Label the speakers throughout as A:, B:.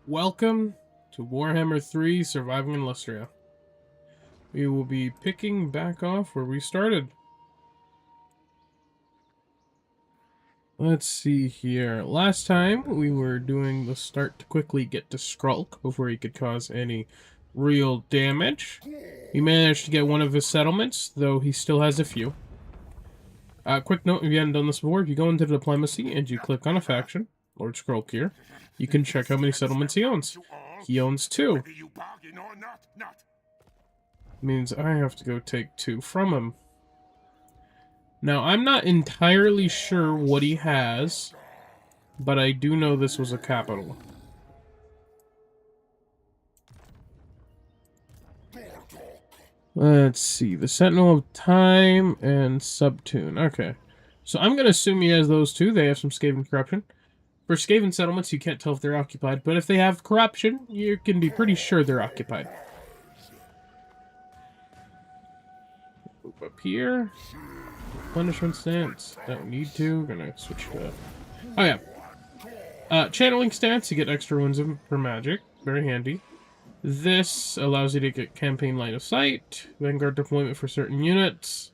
A: Welcome to Warhammer 3 Surviving in Lustria. We will be picking back off where we started. Let's see here. Last time we were doing the start to quickly get to Skrolk before he could cause any real damage. He managed to get one of his settlements, though he still has a few. Quick note, if you haven't done this before, if you go into diplomacy and you click on a faction, Lord Skrolk here, you can check how many settlements he owns. He owns 2. Means I have to go take 2 from him. Now, I'm not entirely sure what he has, but I do know this was a capital. Let's see, the Sentinel of Time and Subtune. Okay, so I'm going to assume he has those 2. They have some Skaven corruption. For Skaven settlements, you can't tell if they're occupied, but if they have corruption, you can be pretty sure they're occupied. Move up here. Replenishment stance. Don't need to. Gonna switch to that. Oh yeah. Channeling stance, you get extra ones for magic. Very handy. This allows you to get campaign line of sight. Vanguard deployment for certain units.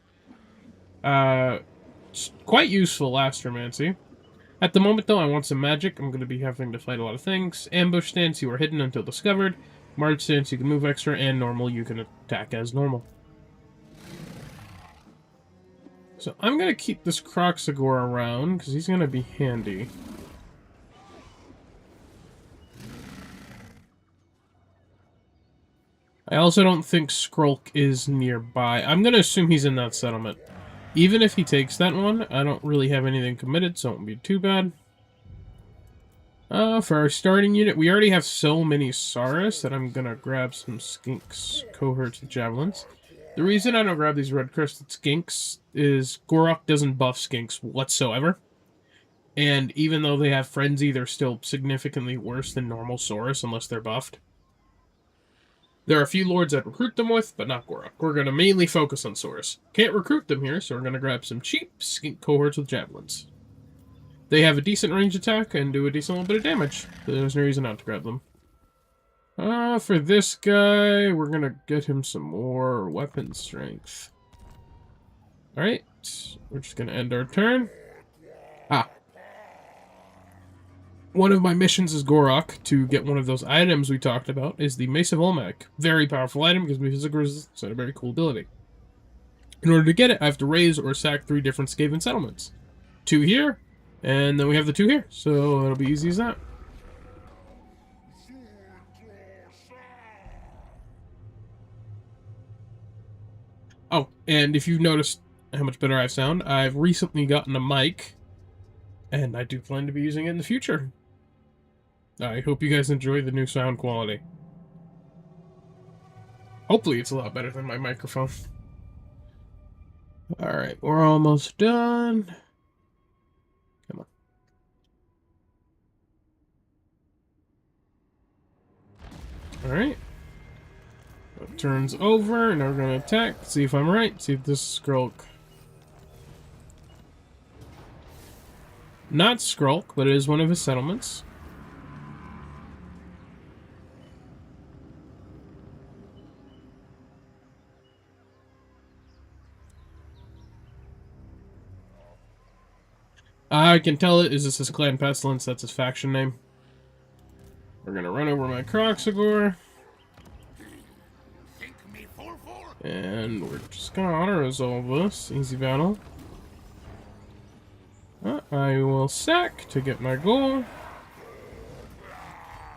A: It's quite useful, astromancy. At the moment, though, I want some magic. I'm going to be having to fight a lot of things. Ambush stance, you are hidden until discovered. March stance, you can move extra. And normal, you can attack as normal. So I'm going to keep this Kroxigor around, because he's going to be handy. I also don't think Skrolk is nearby. I'm going to assume he's in that settlement. Even if he takes that one, I don't really have anything committed, so it won't be too bad. For our starting unit, we already have so many Saurus that I'm gonna grab some Skinks, Cohorts, and Javelins. The reason I don't grab these red-crested Skinks is Gorok doesn't buff Skinks whatsoever. And even though they have Frenzy, they're still significantly worse than normal Saurus unless they're buffed. There are a few lords I'd recruit them with, but not Gorok. We're going to mainly focus on Saurus. Can't recruit them here, so we're going to grab some cheap skink cohorts with javelins. They have a decent range attack and do a decent little bit of damage. So there's no reason not to grab them. For this guy, we're going to get him some more weapon strength. Alright, we're just going to end our turn. One of my missions is Gorok to get one of those items we talked about, is the Mace of Olmec. Very powerful item, gives me physical resistance and a very cool ability. In order to get it, I have to raise or sack 3 different Skaven settlements. 2 here, and then we have the 2 here, so it'll be easy as that. Oh, and if you've noticed how much better I sound, I've recently gotten a mic, and I do plan to be using it in the future. I hope you guys enjoy the new sound quality. Hopefully it's a lot better than my microphone. Alright, we're almost done. Come on. Alright. Turns over, now we're going to attack. See if I'm right. See if this is Skrolk. Not Skrolk, but it is one of his settlements. I can tell it. Is this his clan pestilence? That's his faction name. We're gonna run over my Kroxigor. And we're just gonna auto-resolve this. Easy battle. I will sack to get my goal.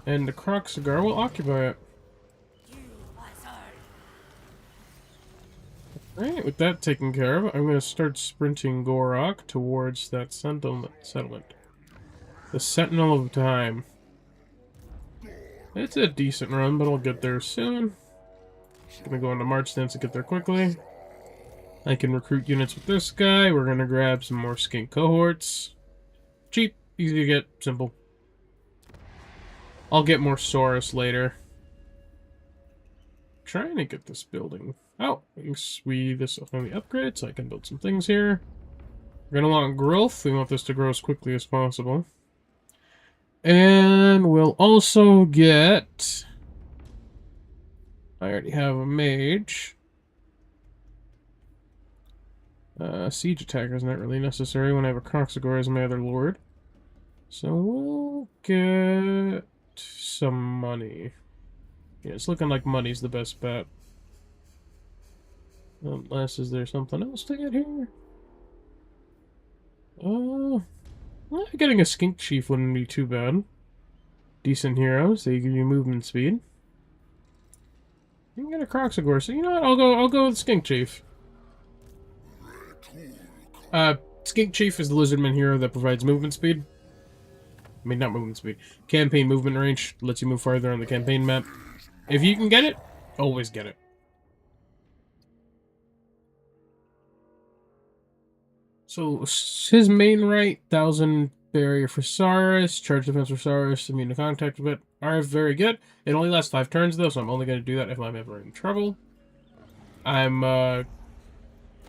A: And the Kroxigor will occupy it. Alright, with that taken care of, I'm going to start sprinting Gorok towards that settlement. The Sentinel of Time. It's a decent run, but I'll get there soon. Gonna go into March stance to get there quickly. I can recruit units with this guy. We're gonna grab some more skink cohorts. Cheap, easy to get, simple. I'll get more Saurus later. Trying to get this building. Oh, this will finally upgrade, so I can build some things here. We're gonna want growth. We want this to grow as quickly as possible. And we'll also get... I already have a mage. Siege attacker is not really necessary when I have a Croxagore as my other lord. So we'll get some money. Yeah, it's looking like money's the best bet. Unless, is there something else to get here? Getting a Skink Chief wouldn't be too bad. Decent heroes, they give you movement speed. You can get a Croxagore, so you know what? I'll go with Skink Chief. Skink Chief is the Lizardman hero that provides movement speed. I mean, not movement speed. Campaign movement range. Lets you move farther on the campaign map. If you can get it, always get it. So, his main right, 1000 barrier for Saurus, charge defense for Saurus, immune to contact with it, are very good. It only lasts 5 turns though, so I'm only going to do that if I'm ever in trouble. I'm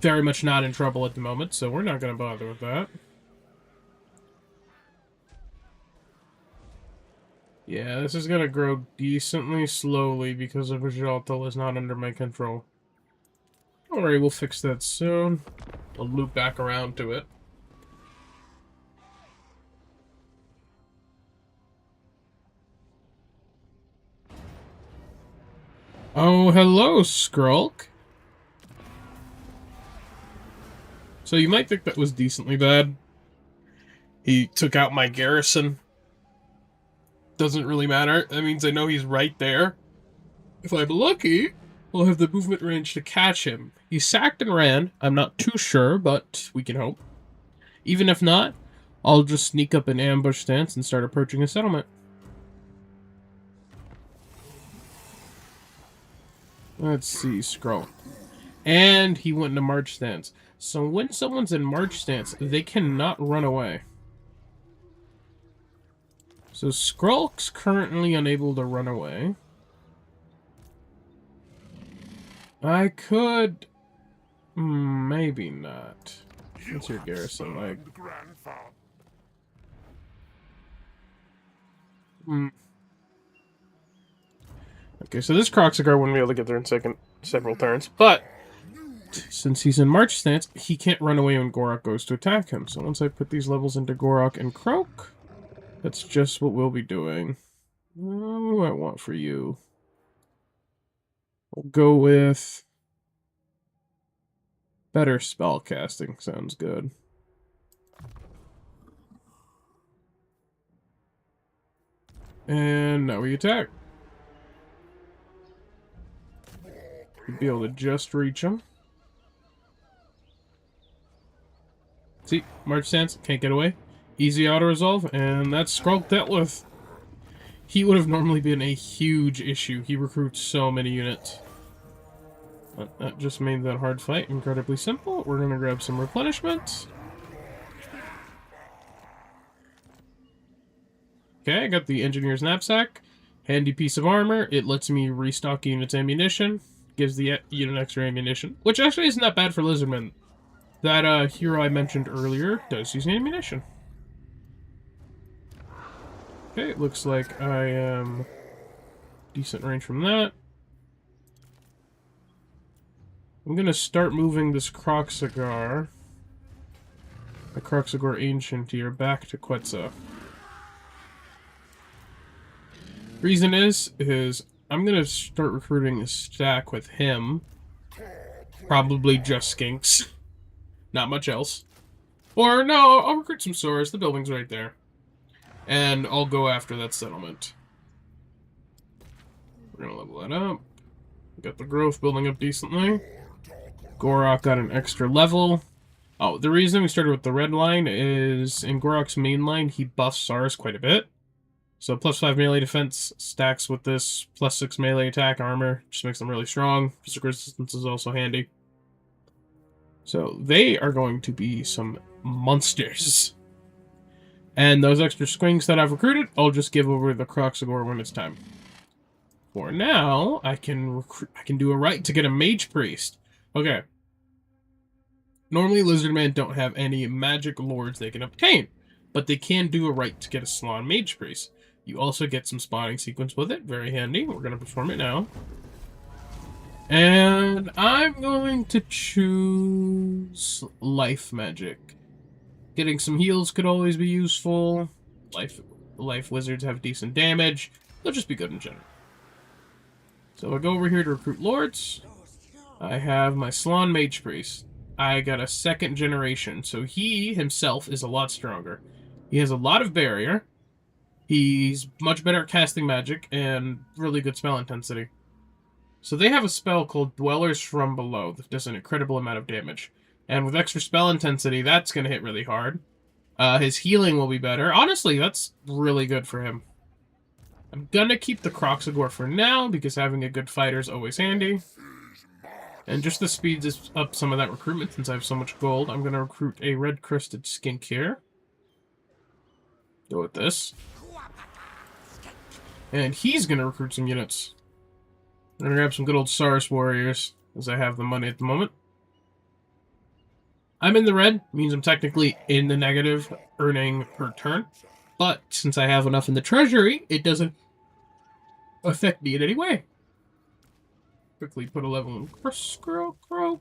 A: very much not in trouble at the moment, so we're not going to bother with that. Yeah, this is going to grow decently slowly because of Vajaltal is not under my control. Don't worry, we'll fix that soon. We'll loop back around to it. Oh, hello, Skrolk. So you might think that was decently bad. He took out my garrison. Doesn't really matter. That means I know he's right there. If I'm lucky, I'll have the movement range to catch him. He sacked and ran. I'm not too sure, but we can hope. Even if not, I'll just sneak up in ambush stance and start approaching a settlement. Let's see, scroll. And he went into march stance. So when someone's in march stance, they cannot run away. So Skrolk's currently unable to run away. I could... maybe not. What's your garrison like? Okay, so this Croxagore wouldn't be able to get there in several turns, but since he's in march stance, he can't run away when Gorok goes to attack him. So once I put these levels into Gorok and Croak, that's just what we'll be doing. What do I want for you? We'll go with better spell casting. Sounds good. And now we attack. Be able to just reach him. See, march stance, can't get away. Easy auto-resolve, and that's Skrolk dealt with. He would have normally been a huge issue. He recruits so many units. But that just made that hard fight incredibly simple. We're going to grab some replenishment. Okay, I got the Engineer's Knapsack. Handy piece of armor. It lets me restock units' ammunition. Gives the unit extra ammunition. Which actually isn't that bad for Lizardmen. That hero I mentioned earlier does use ammunition. Okay, it looks like I am decent range from that. I'm going to start moving this Croxagore, the Croxagore Ancient here, back to Quetzal. Reason is I'm going to start recruiting a stack with him. Probably just Skinks. Not much else. Or, no, I'll recruit some Saurus. The building's right there. And I'll go after that settlement. We're going to level that up. Got the growth building up decently. Gorok got an extra level. Oh, the reason we started with the red line is in Gorok's main line, he buffs Saurus quite a bit. So plus 5 melee defense stacks with this plus 6 melee attack armor. Just makes them really strong. Physical resistance is also handy. So they are going to be some monsters. And those extra squinks that I've recruited, I'll just give over the Croxagore when it's time. For now, I can do a rite to get a Mage Priest. Okay. Normally Lizardmen don't have any magic lords they can obtain. but they can do a right to get a Salon Mage Priest. You also get some spawning sequence with it. Very handy. We're going to perform it now. And I'm going to choose Life Magic. Getting some heals could always be useful. Life Wizards have decent damage. They'll just be good in general. So I go over here to recruit Lords. I have my Salon Mage Priest. I got a 2nd generation, so he himself is a lot stronger. He has a lot of barrier. He's much better at casting magic and really good spell intensity. So they have a spell called Dwellers from Below that does an incredible amount of damage. And with extra spell intensity, that's going to hit really hard. His healing will be better. Honestly, that's really good for him. I'm going to keep the Croxagore for now, because having a good fighter is always handy. And just to speed this up some of that recruitment, since I have so much gold, I'm going to recruit a red-crested skink here. Go with this. And he's going to recruit some units. I'm going to grab some good old Saurus warriors, as I have the money at the moment. I'm in the red, means I'm technically in the negative, earning per turn. But since I have enough in the treasury, it doesn't affect me in any way. Quickly put a level in skrolk,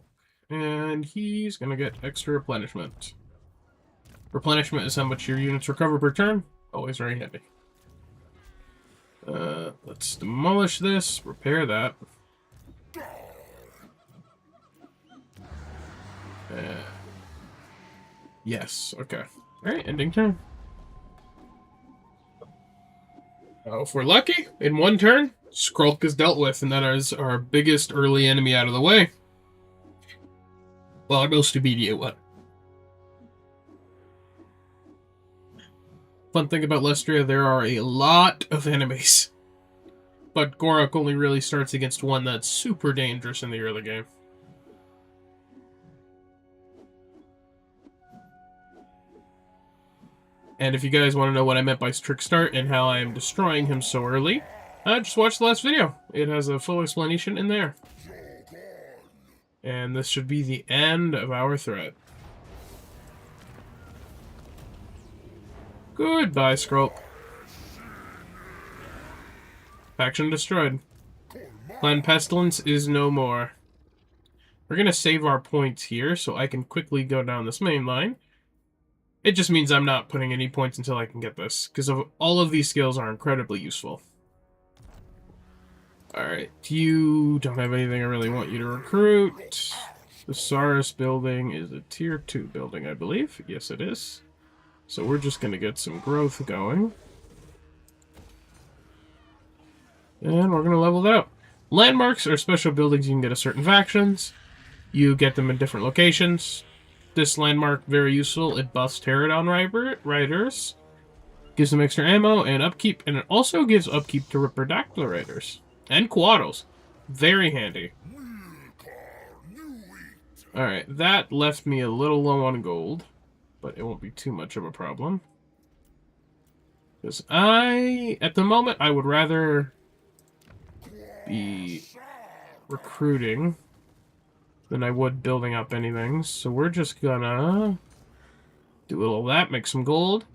A: and he's going to get extra replenishment. Replenishment is how much your units recover per turn. Always very handy. Let's demolish this, repair that. Yes, okay. Alright, ending turn. If we're lucky, in one turn, Skrolk is dealt with, and that is our biggest early enemy out of the way. Well, our most immediate one. Fun thing about Lustria, there are a lot of enemies. But Gorok only really starts against one that's super dangerous in the early game. And if you guys want to know what I meant by Trick Start and how I am destroying him so early, just watch the last video. It has a full explanation in there. And this should be the end of our thread. Goodbye, Skrolk. Faction destroyed. Clan Pestilence is no more. We're going to save our points here so I can quickly go down this main line. It just means I'm not putting any points until I can get this, because all of these skills are incredibly useful. Alright, you don't have anything I really want you to recruit. The Saurus building is a tier 2 building, I believe. Yes, it is. So we're just going to get some growth going. And we're going to level that up. Landmarks are special buildings you can get at certain factions. You get them in different locations. This landmark, very useful. It buffs Pterodon riders. Gives them extra ammo and upkeep. And it also gives upkeep to Ripperdactyl riders. And Quaddles. Very handy. Alright, that left me a little low on gold. But it won't be too much of a problem. Because at the moment, I would rather be recruiting than I would building up anything. So we're just gonna do a little of that, make some gold.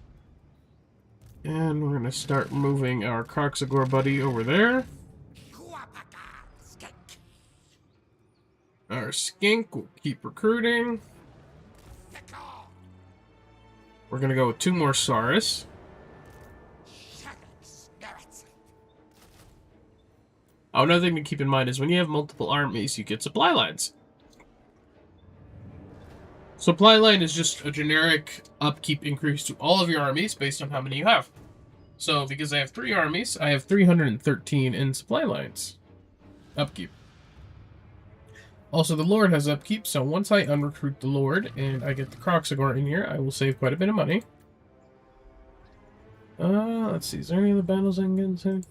A: And we're gonna start moving our Croxagore buddy over there. Our skink will keep recruiting. We're gonna go with 2 more Saurus. Oh, another thing to keep in mind is when you have multiple armies, you get supply lines. Supply line is just a generic upkeep increase to all of your armies based on how many you have. So, because I have 3 armies, I have 313 in supply lines. Upkeep. Also, the Lord has upkeep, so once I unrecruit the Lord and I get the Croxagore in here, I will save quite a bit of money. Let's see, is there any other battles I can get into?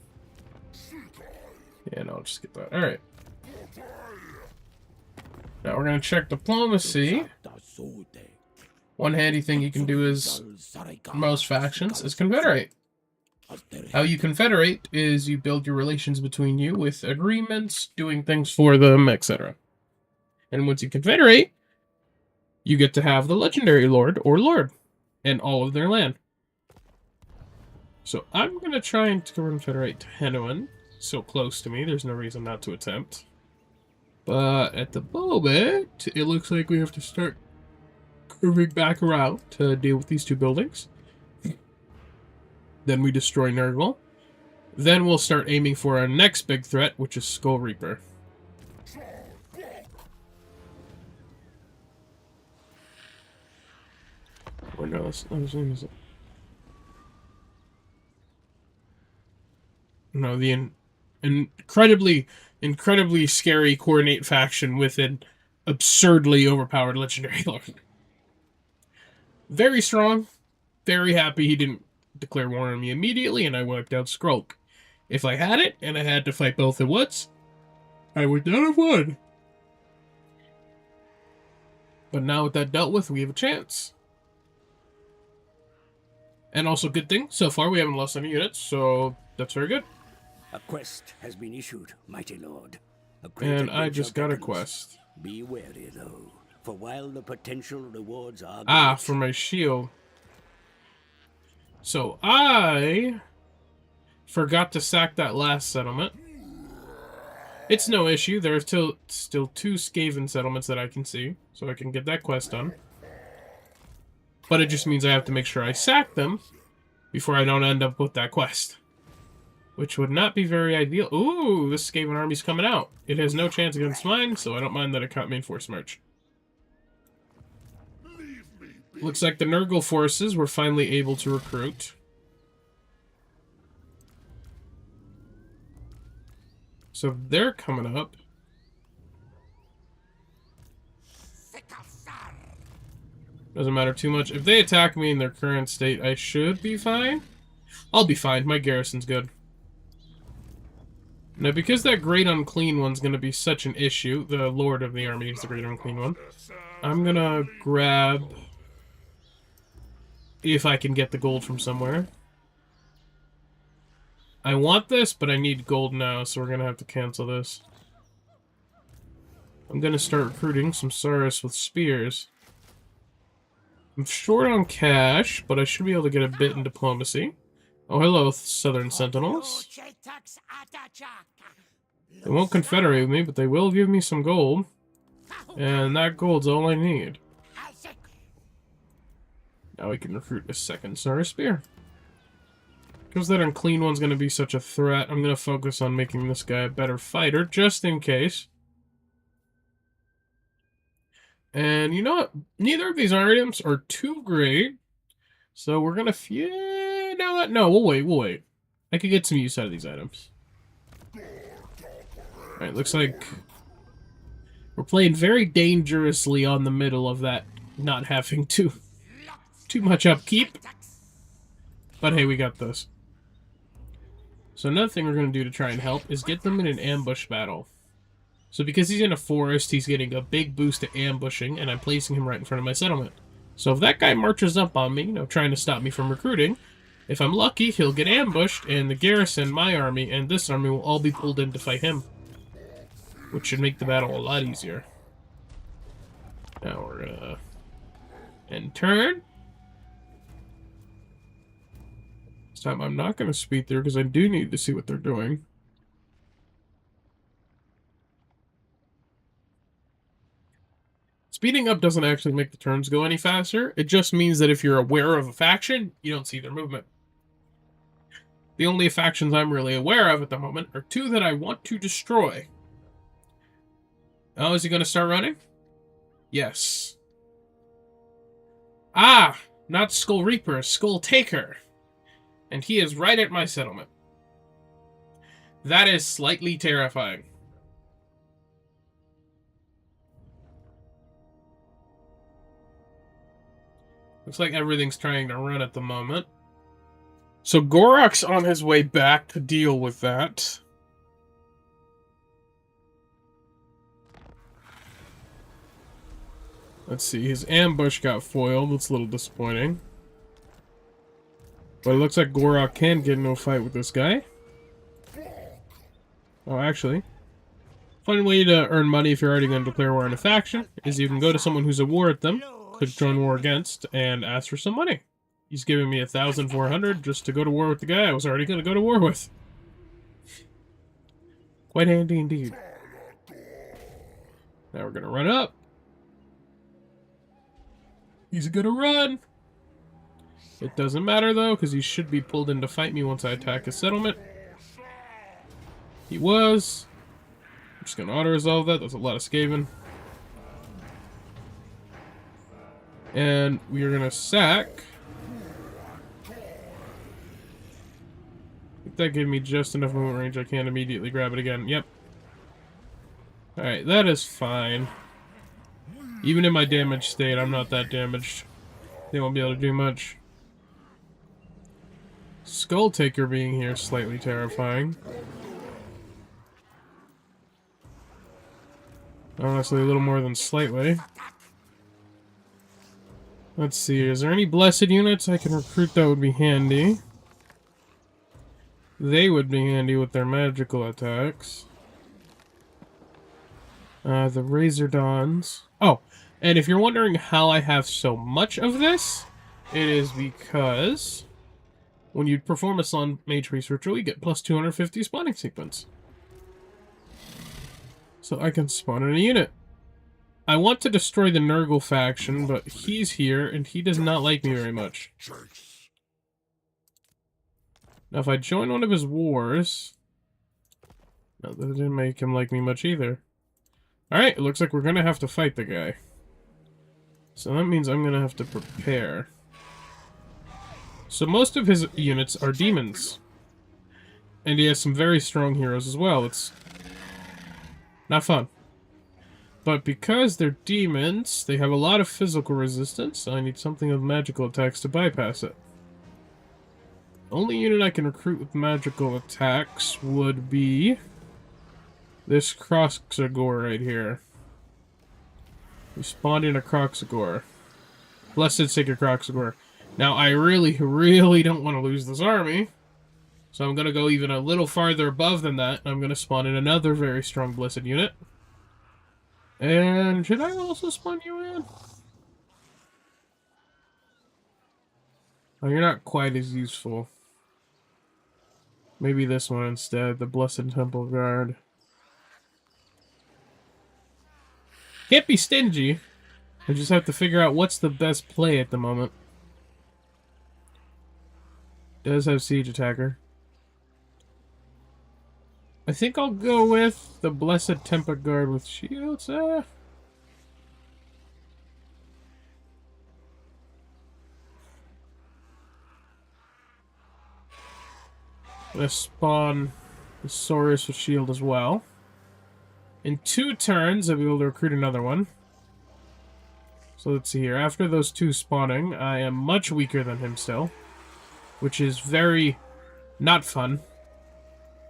A: Yeah, no, I'll just get that. Alright. Now we're going to check diplomacy. One handy thing you can do is, most factions, is confederate. How you confederate is you build your relations between you with agreements, doing things for them, etc. And once you confederate, you get to have the legendary lord or lord and all of their land. So I'm going to try and confederate Tenuan. So close to me, there's no reason not to attempt. But at the moment, it looks like we have to start curving back around to deal with these two buildings. Then we destroy Nurgle. Then we'll start aiming for our next big threat, which is Skull Reaper. Or no, that's not his name, is it? No, the incredibly scary coordinate faction with an absurdly overpowered legendary lord. Very strong. Very happy he didn't declare war on me immediately, and I wiped out Skrolk. If I had it, and I had to fight both at once, I would not have won. But now with that dealt with, we have a chance. And also, good thing, so far we haven't lost any units, so that's very good.
B: A quest has been issued, mighty lord.
A: And I just got a quest.
B: Be wary, though, for while the potential rewards are
A: great, for my shield. So I forgot to sack that last settlement. It's no issue. There are still 2 Skaven settlements that I can see, so I can get that quest done. But it just means I have to make sure I sack them before I don't end up with that quest. Which would not be very ideal. Ooh, this Skaven army's coming out. It has no chance against mine, so I don't mind that it caught main force march. Looks like the Nurgle forces were finally able to recruit. So they're coming up. Doesn't matter too much. If they attack me in their current state, I should be fine. I'll be fine. My garrison's good. Now, because that Great Unclean one's going to be such an issue, the Lord of the Army is the Great Unclean one, I'm going to grab, if I can get the gold from somewhere. I want this, but I need gold now, so we're going to have to cancel this. I'm going to start recruiting some Saurus with spears. I'm short on cash, but I should be able to get a bit in diplomacy. Oh, hello, Southern Sentinels. They won't confederate with me, but they will give me some gold. And that gold's all I need. Now we can recruit a second Saurus Spear. Because that Unclean one's going to be such a threat, I'm going to focus on making this guy a better fighter, just in case. And you know what? Neither of these items are too great. So we're going to... You know what? No, we'll wait. I could get some use out of these items. Alright, looks like we're playing very dangerously on the middle of that, not having too much upkeep. But hey, we got this. So another thing we're going to do to try and help is get them in an ambush battle. So because he's in a forest, he's getting a big boost to ambushing, and I'm placing him right in front of my settlement. So if that guy marches up on me, trying to stop me from recruiting, if I'm lucky, he'll get ambushed, and the garrison, my army, and this army will all be pulled in to fight him. Which should make the battle a lot easier. Now we're gonna end turn. This time I'm not gonna speed through because I do need to see what they're doing. Speeding up doesn't actually make the turns go any faster. It just means that if you're aware of a faction, you don't see their movement. The only factions I'm really aware of at the moment are 2 that I want to destroy. Oh, is he going to start running? Yes. Ah! Not Skull Reaper, Skull Taker. And he is right at my settlement. That is slightly terrifying. Looks like everything's trying to run at the moment. So Gorok's on his way back to deal with that. Let's see, his ambush got foiled. That's a little disappointing. But it looks like Gorok can get into a fight with this guy. Oh, actually. Fun way to earn money if you're already going to declare war on a faction is you can go to someone who's at war with them, click join war against, and ask for some money. He's giving me 1,400 just to go to war with the guy I was already going to go to war with. Quite handy indeed. Now we're going to run up. He's going to run. It doesn't matter, though, because he should be pulled in to fight me once I attack his settlement. He was. I'm just going to auto-resolve that. That's a lot of Skaven. And we are going to sack. That gave me just enough movement range. I can't immediately grab it again. Yep. Alright, that is fine. Even in my damaged state, I'm not that damaged. They won't be able to do much. Skull Taker being here is slightly terrifying. Honestly, a little more than slightly. Let's see, is there any blessed units I can recruit that would be handy? They would be handy with their magical attacks. The Razor Dawns. Oh, and if you're wondering how I have so much of this, it is because when you perform a Slaane's Mage Priest ritual, you get plus 250 spawning sequence. So I can spawn in a unit. I want to destroy the Nurgle faction, but he's here, and he does not like me very much. Now, if I join one of his wars... No, that didn't make him like me much either. Alright, it looks like we're gonna have to fight the guy. So that means I'm gonna have to prepare. So most of his units are demons. And he has some very strong heroes as well. It's not fun. But because they're demons, they have a lot of physical resistance, so I need something with magical attacks to bypass it. The only unit I can recruit with magical attacks would be this Kroxagor right here. We spawned in a Kroxagor. Blessed Sacred Kroxagor. Now, I really, really don't want to lose this army. So I'm going to go even a little farther above than that. I'm going to spawn in another very strong Blessed unit. And should I also spawn you in? Oh, you're not quite as useful. Maybe this one instead, the Blessed Temple Guard. Can't be stingy. I just have to figure out what's the best play at the moment. Does have Siege Attacker. I think I'll go with the Blessed Temple Guard with shields. Let's spawn the Saurus with shield as well. In 2 turns, I'll be able to recruit another one. So let's see here. After those 2 spawning, I am much weaker than him still. Which is very not fun.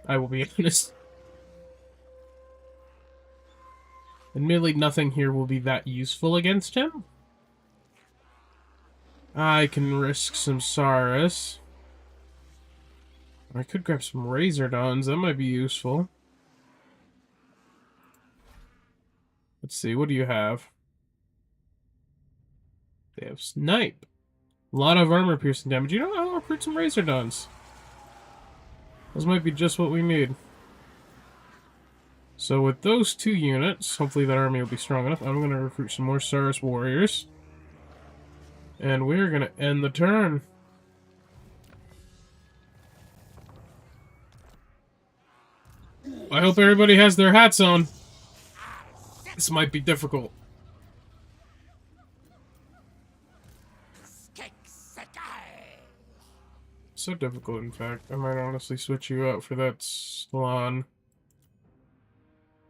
A: I will be honest. Admittedly, nothing here will be that useful against him. I can risk some Saurus. I could grab some Razor Dawns. That might be useful. Let's see. What do you have? They have Snipe. A lot of armor piercing damage. You know, I'll recruit some Razor Dawns. Those might be just what we need. So with those 2 units, hopefully that army will be strong enough. I'm going to recruit some more Saurus warriors. And we're going to end the turn. I hope everybody has their hats on. This might be difficult. So difficult, in fact. I might honestly switch you out for that Slann.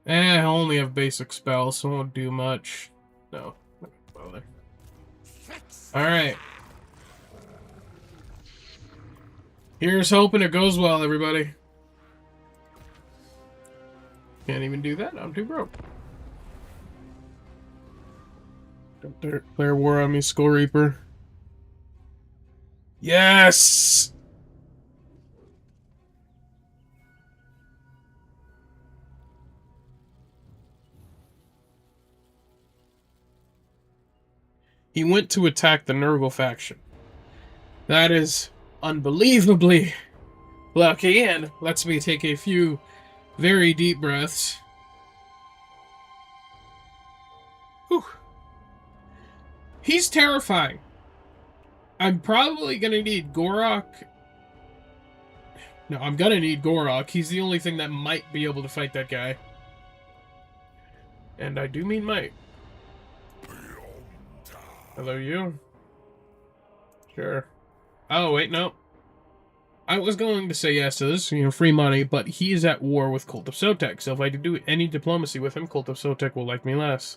A: I only have basic spells, so it won't do much. No, not bother. Alright. Here's hoping it goes well, everybody. Can't even do that. I'm too broke. Don't declare war on me, Skull Reaper. Yes! He went to attack the Nurgle faction. That is unbelievably lucky, and lets me take a few very deep breaths. Whew. He's terrifying. I'm probably gonna need Gorok. No, I'm gonna need Gorok. He's the only thing that might be able to fight that guy. And I do mean might. Hello, you? Sure. Oh, wait, no. I was going to say yes to this, free money, but he's at war with Cult of Sotek, so if I do any diplomacy with him, Cult of Sotek will like me less.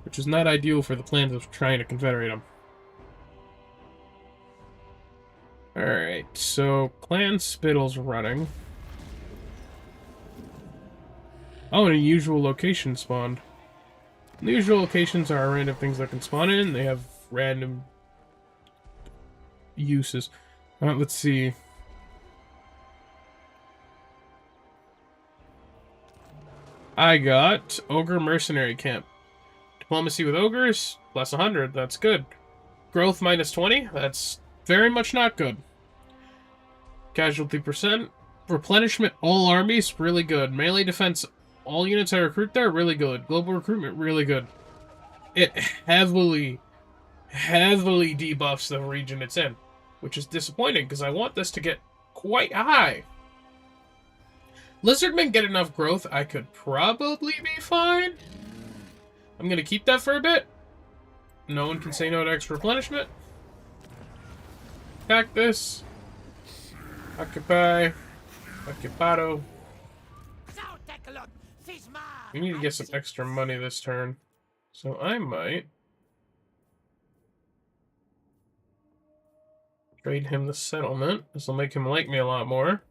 A: Which is not ideal for the plans of trying to confederate him. Alright, so Clan Spittle's running. Oh, an unusual location spawned. The usual locations are random things that can spawn in. They have random uses. Let's see. I got Ogre Mercenary Camp. Diplomacy with Ogres, plus 100. That's good. Growth minus 20. That's very much not good. Casualty percent. Replenishment all armies, really good. Melee defense, all units I recruit there, really good. Global recruitment, really good. It heavily debuffs the region it's in, which is disappointing because I want this to get quite high. Lizardmen get enough growth, I could probably be fine. I'm going to keep that for a bit. No one can say no to extra replenishment. Attack this. Occupy. Occupado. We need to get some extra money this turn. So I might trade him the settlement. This will make him like me a lot more.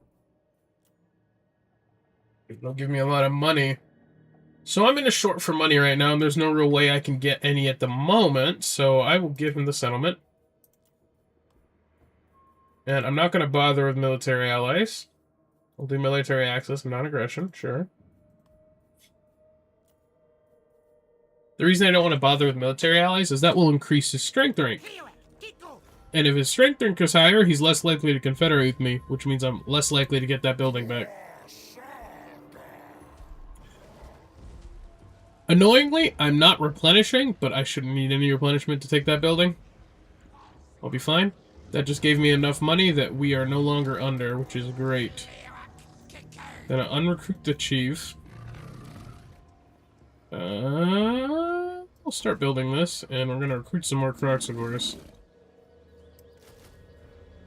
A: It'll give me a lot of money. So I'm in a short for money right now, and there's no real way I can get any at the moment, so I will give him the settlement. And I'm not going to bother with military allies. I'll do military access and non-aggression, sure. The reason I don't want to bother with military allies is that will increase his strength rank. And if his strength rank is higher, he's less likely to confederate with me, which means I'm less likely to get that building back. Annoyingly, I'm not replenishing, but I shouldn't need any replenishment to take that building. I'll be fine. That just gave me enough money that we are no longer under, which is great. Then I unrecruit the chief. I'll start building this, and we're going to recruit some more Kroxigors.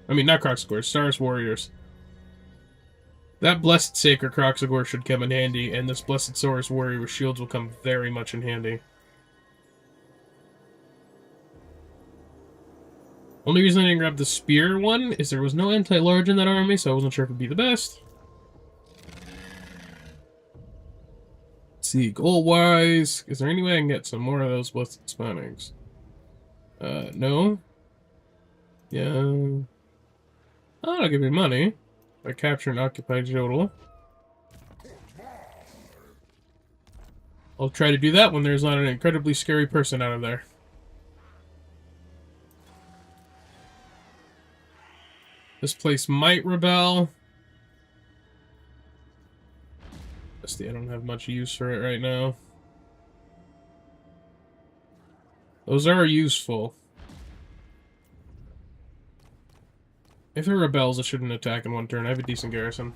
A: I mean, not Kroxigors, Stars Warriors. That Blessed Sacred Kroxigor should come in handy, and this Blessed Saurus Warrior with shields will come very much in handy. Only reason I didn't grab the Spear one is there was no anti-large in that army, so I wasn't sure if it would be the best. Let's see, goal-wise, is there any way I can get some more of those Blessed Spawnings? No. Yeah. Oh, that'll give me money. By capture and occupy Jodel. I'll try to do that when there's not an incredibly scary person out of there. This place might rebel. I don't have much use for it right now. Those are useful. If it rebels, it shouldn't attack in one turn. I have a decent garrison.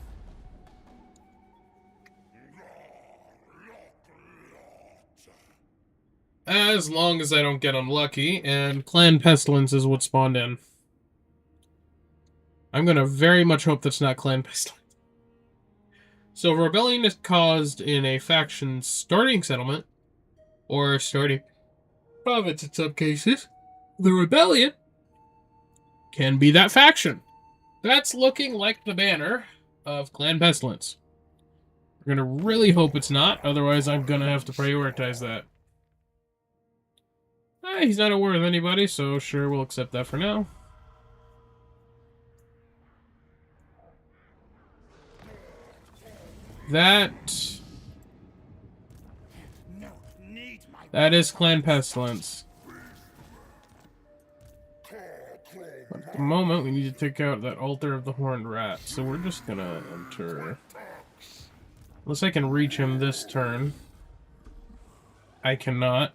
A: As long as I don't get unlucky, and Clan Pestilence is what spawned in. I'm gonna very much hope that's not Clan Pestilence. So rebellion is caused in a faction starting settlement, or starting province in some cases. The rebellion can be that faction. That's looking like the banner of Clan Pestilence. We're gonna really hope it's not, otherwise I'm gonna have to prioritize that. He's not at war with anybody, so sure, we'll accept that for now. That is Clan Pestilence. the moment, we need to take out that altar of the horned rat. So we're just gonna enter. Unless I can reach him this turn. I cannot.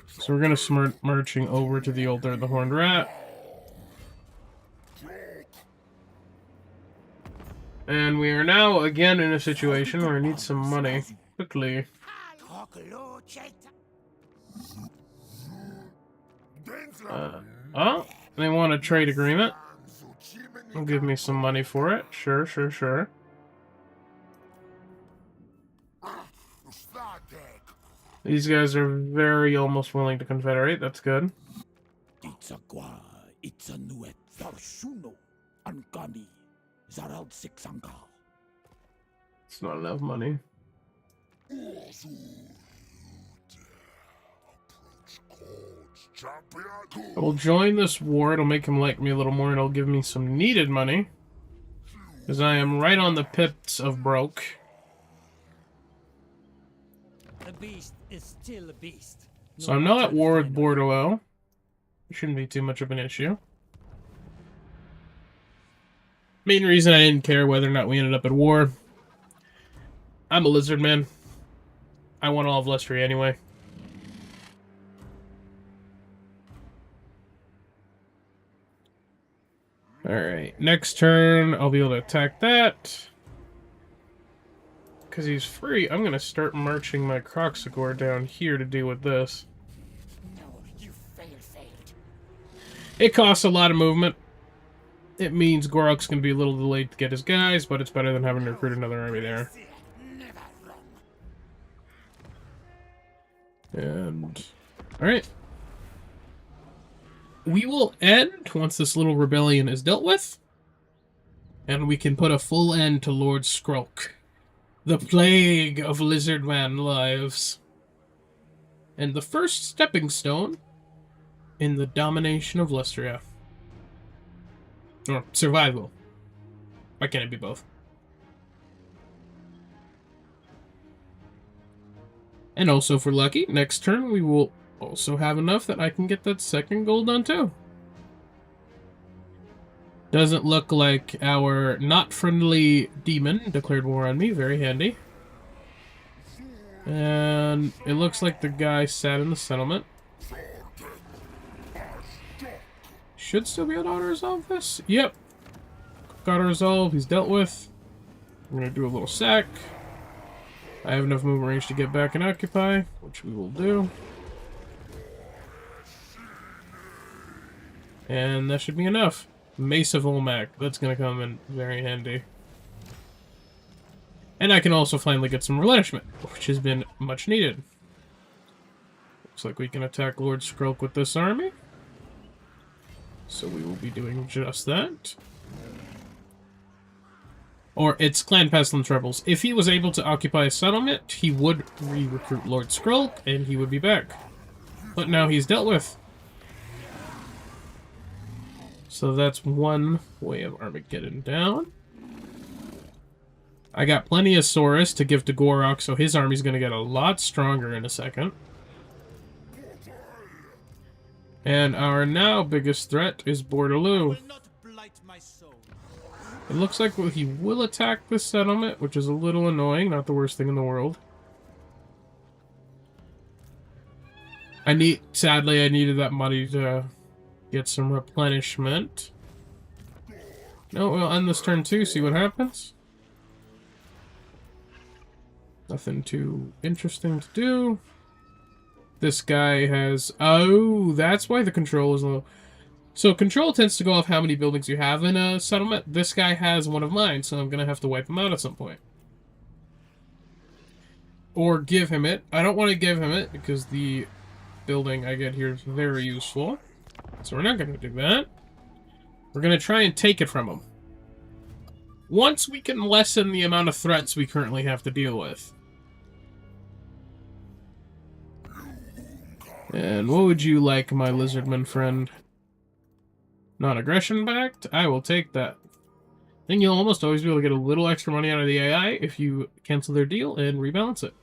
A: So we're gonna start marching over to the altar of the horned rat. And we are now again in a situation where I need some money. Quickly. Oh, they want a trade agreement. They'll give me some money for it. Sure, sure, sure. These guys are very almost willing to confederate. That's good. It's not enough money. I will join this war. It'll make him like me a little more, and it'll give me some needed money. Because I am right on the pits of broke.
C: The beast is still a beast.
A: So I'm not at war with Bordeaux. It shouldn't be too much of an issue. Main reason I didn't care whether or not we ended up at war. I'm a lizard man. I want all of Lustria anyway. Alright, next turn I'll be able to attack that. Because he's free, I'm going to start marching my Croxagore down here to deal with this.
C: No, you failed.
A: It costs a lot of movement. It means Gorok's going to be a little delayed to get his guys, but it's better than having to recruit another army there. And... alright. We will end once this little rebellion is dealt with. And we can put a full end to Lord Skrolk. The plague of lizardman lives. And the first stepping stone in the domination of Lustria. Or survival. Why can't it be both? And also, if we're lucky, next turn we will also have enough that I can get that second goal done too. Doesn't look like our not friendly demon declared war on me. Very handy. And it looks like the guy sat in the settlement. Should still be able to auto-resolve this. Yep. Auto-resolve. He's dealt with. I'm going to do a little sack. I have enough movement range to get back and occupy, which we will do. And that should be enough. Mace of Olmec. That's going to come in very handy. And I can also finally get some replenishment, which has been much needed. Looks like we can attack Lord Skrolk with this army. So we will be doing just that. Or it's Clan Pestilence Rebels. If he was able to occupy a settlement, he would re-recruit Lord Skrolk, and he would be back. But now he's dealt with. So that's one way of Armageddon down. I got plenty of Saurus to give to Gorok, so his army's going to get a lot stronger in a second. And our now biggest threat is Bordeaux. It looks like he will attack this settlement, which is a little annoying, not the worst thing in the world. Sadly, I needed that money to get some replenishment. No, we'll end this turn too, see what happens. Nothing too interesting to do. This guy has... oh, that's why the control is low. So control tends to go off how many buildings you have in a settlement. This guy has one of mine, so I'm going to have to wipe him out at some point. Or give him it. I don't want to give him it because the building I get here is very useful. So we're not going to do that. We're going to try and take it from him. Once we can lessen the amount of threats we currently have to deal with. And what would you like, my lizardman friend? Non-aggression backed? I will take that. I think you'll almost always be able to get a little extra money out of the AI if you cancel their deal and rebalance it.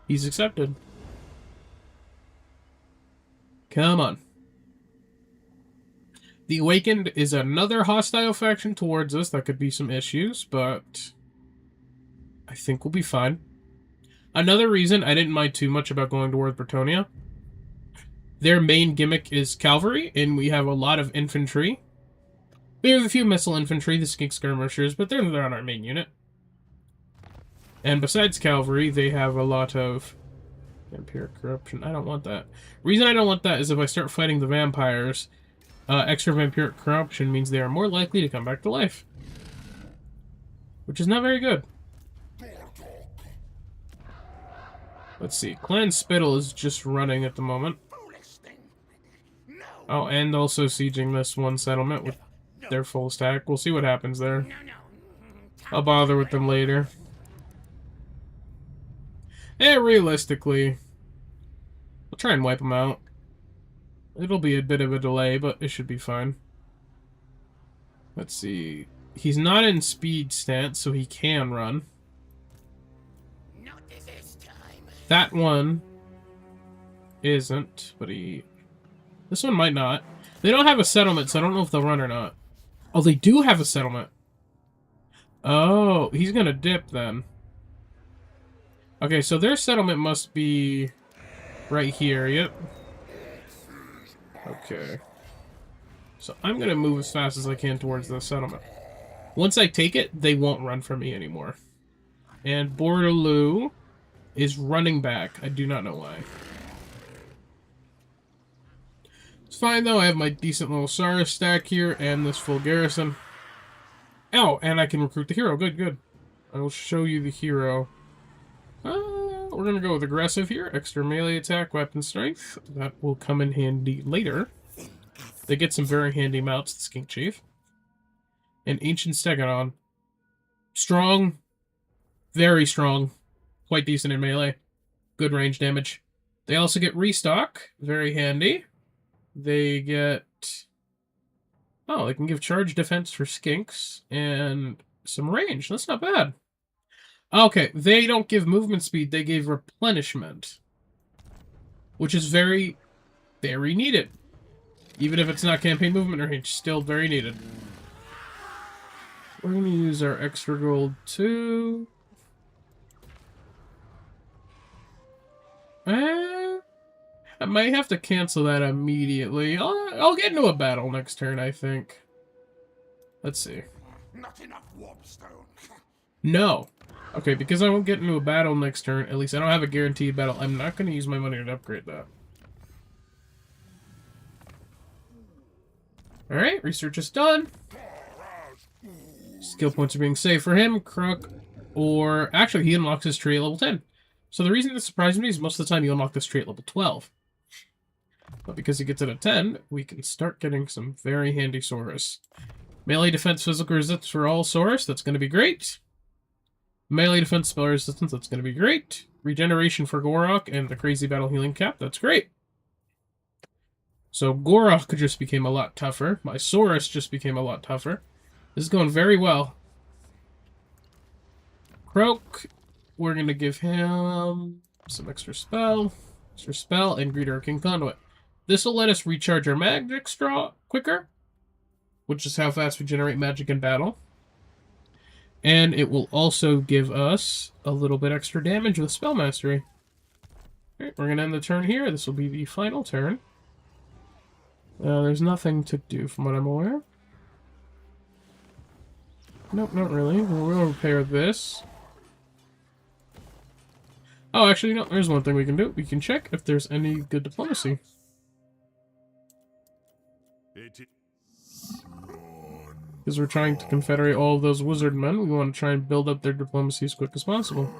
A: He's accepted. Come on. The Awakened is another hostile faction towards us. That could be some issues, but I think we'll be fine. Another reason I didn't mind too much about going towards Bretonia, their main gimmick is cavalry, and we have a lot of infantry. We have a few missile infantry, the skink skirmishers, but they're not our main unit. And besides cavalry, they have a lot of vampiric corruption. I don't want that. Reason I don't want that is if I start fighting the vampires, extra vampiric corruption means they are more likely to come back to life. Which is not very good. Let's see. Clan Spittle is just running at the moment. Oh, and also sieging this one settlement with their full stack. We'll see what happens there. I'll bother with them later. And realistically, we'll try and wipe them out. It'll be a bit of a delay, but it should be fine. Let's see. He's not in speed stance, so he can run. That one isn't, but he... This one might not. They don't have a settlement, so I don't know if they'll run or not. Oh, they do have a settlement. Oh, he's gonna dip then. Okay, so their settlement must be right here, yep. Okay. So I'm gonna move as fast as I can towards the settlement. Once I take it, they won't run from me anymore. And Bordeloo is running back. I do not know why. It's fine though, I have my decent little Saurus stack here and this full garrison. Oh, and I can recruit the hero. Good, good. I will show you the hero. We're going to go with aggressive here. Extra melee attack, weapon strength. That will come in handy later. They get some very handy mounts, the Skink Chief. And Ancient Stegodon. Strong. Very strong. Quite decent in melee. Good range damage. They also get restock. Very handy. They get... Oh, they can give charge defense for skinks and some range. That's not bad. Okay, they don't give movement speed, they give replenishment. Which is very, very needed. Even if it's not campaign movement range, still very needed. We're going to use our extra gold too. I might have to cancel that immediately. I'll get into a battle next turn, I think. Let's see.
D: Not enough warpstone.
A: No. Okay, because I won't get into a battle next turn, at least I don't have a guaranteed battle, I'm not going to use my money to upgrade that. Alright, research is done. Skill points are being saved for him. Crook, or... Actually, he unlocks his tree at level 10. So the reason this surprised me is most of the time you unlock this tree at level 12. But because he gets it at 10, we can start getting some very handy Saurus. Melee defense, physical resistance for all Saurus, that's going to be great. Melee defense, spell resistance, that's going to be great. Regeneration for Gorok and the crazy battle healing cap, that's great. So Gorok just became a lot tougher. My Saurus just became a lot tougher. This is going very well. Croak, we're going to give him some extra spell, and Greeter King Conduit. This will let us recharge our magic straw quicker, which is how fast we generate magic in battle. And it will also give us a little bit extra damage with Spell Mastery. Okay, we're going to end the turn here. This will be the final turn. There's nothing to do from what I'm aware. Nope, not really. We'll repair this. Oh, actually, no, there's one thing we can do. We can check if there's any good diplomacy. Because we're trying to confederate all of those wizard men, we want to try and build up their diplomacy as quick as possible.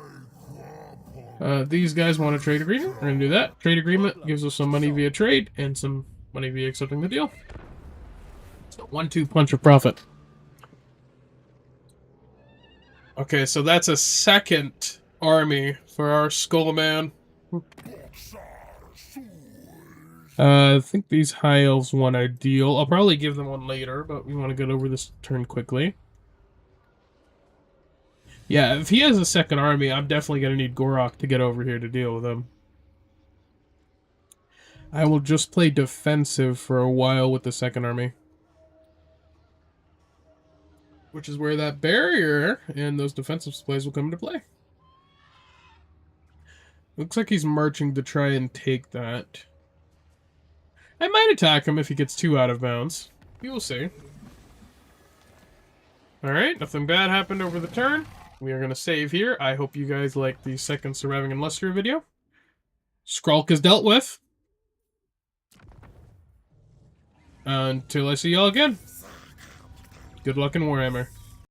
A: These guys want a trade agreement. We're going to do that. Trade agreement gives us some money via trade and some money via accepting the deal. So 1-2 punch of profit. Okay, so that's a second army for our Skullman. I think these high elves want a deal. I'll probably give them one later, but we want to get over this turn quickly. Yeah, if he has a second army, I'm definitely going to need Gorok to get over here to deal with him. I will just play defensive for a while with the second army. which is where that barrier and those defensive supplies will come into play. Looks like he's marching to try and take that. I might attack him if he gets too out of bounds. We will see. Alright, nothing bad happened over the turn. We are going to save here. I hope you guys liked the second Surviving in Lustria video. Skrolk is dealt with. Until I see y'all again. Good luck in Warhammer.